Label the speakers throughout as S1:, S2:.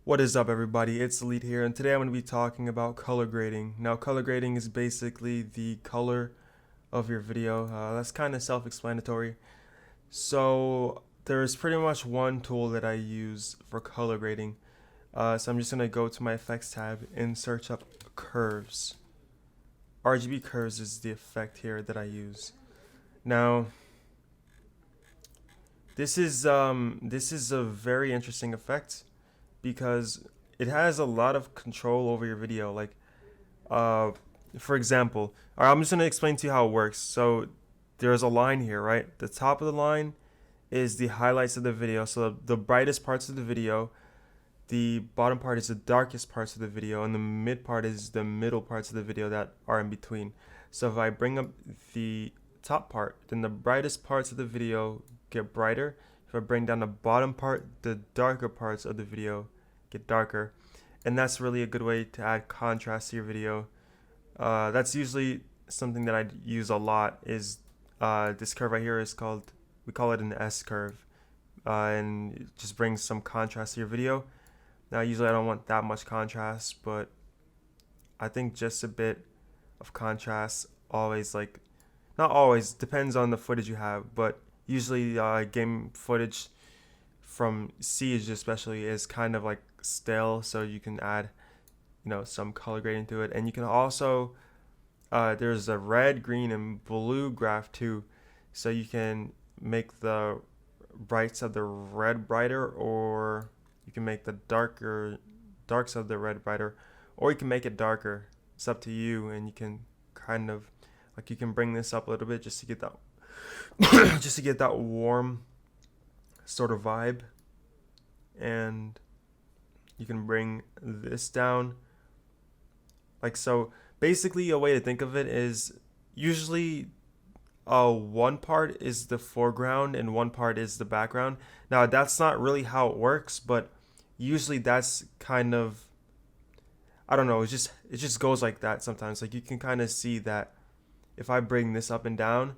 S1: What is up, everybody? It's Aleet here, and today I'm going to be talking about color grading. Now, color grading is basically the color of your video. That's kind of self-explanatory. So there's pretty much one tool that I use for color grading. So I'm just going to go to my effects tab and search up curves. RGB curves is the effect here that I use. Now, this is a very interesting effect because it has a lot of control over your video. Like, for example, all right, I'm just gonna explain to you how it works. So there's a line here, right? The top of the line is the highlights of the video. So the brightest parts of the video, the bottom part is the darkest parts of the video, and the mid part is the middle parts of the video that are in between. So if I bring up the top part, then the brightest parts of the video get brighter. If I bring down the bottom part, the darker parts of the video get darker. And that's really a good way to add contrast to your video. That's usually something that I use a lot is this curve right here is called, we call it an S curve. And it just brings some contrast to your video. Now usually I don't want that much contrast, but I think just a bit of contrast always, like, not always, depends on the footage you have, but usually game footage from Siege especially is kind of like stale, so you can add some color grading to it. And you can also there's a red, green, and blue graph too, so you can make the brights of the red brighter, or you can make the darks of the red brighter, or you can make it darker. It's up to you, and you can kind of, like, you can bring this up a little bit just to get that just to get that warm sort of vibe. And you can bring this down like so. Basically, a way to think of it is usually one part is the foreground and one part is the background. Now that's not really how it works, but usually that's kind of, I don't know, it just goes like that sometimes. Like, you can kind of see that if I bring this up and down,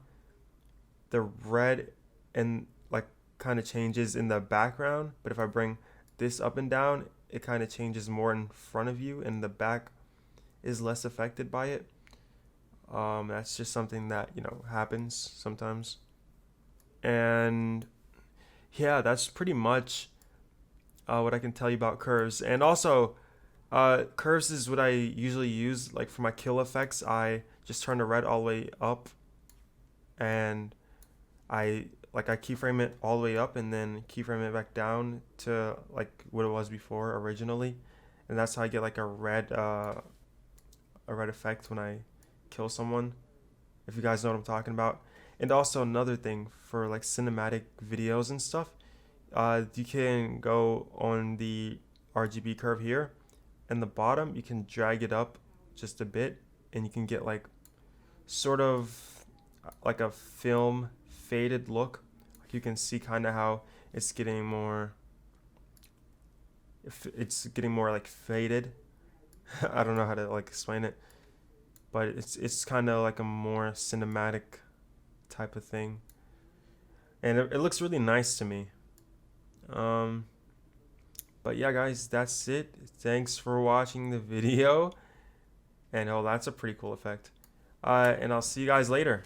S1: the red and like kind of changes in the background, but if I bring this up and down, it kind of changes more in front of you, and the back is less affected by it. That's just something that happens sometimes. And yeah, that's pretty much what I can tell you about curves. And also, curves is what I usually use. Like, for my kill effects, I just turn the red all the way up, and I keyframe it all the way up and then keyframe it back down to like what it was before originally, and that's how I get like a red effect when I kill someone, if you guys know what I'm talking about. And also, another thing for like cinematic videos and stuff, you can go on the RGB curve here, and the bottom you can drag it up just a bit, and you can get like sort of like a film faded look. Like, you can see kind of how it's getting more like faded. I don't know how to like explain it, but it's kind of like a more cinematic type of thing, and it looks really nice to me. But yeah, guys, that's it. Thanks for watching the video, and oh, that's a pretty cool effect. And I'll see you guys later.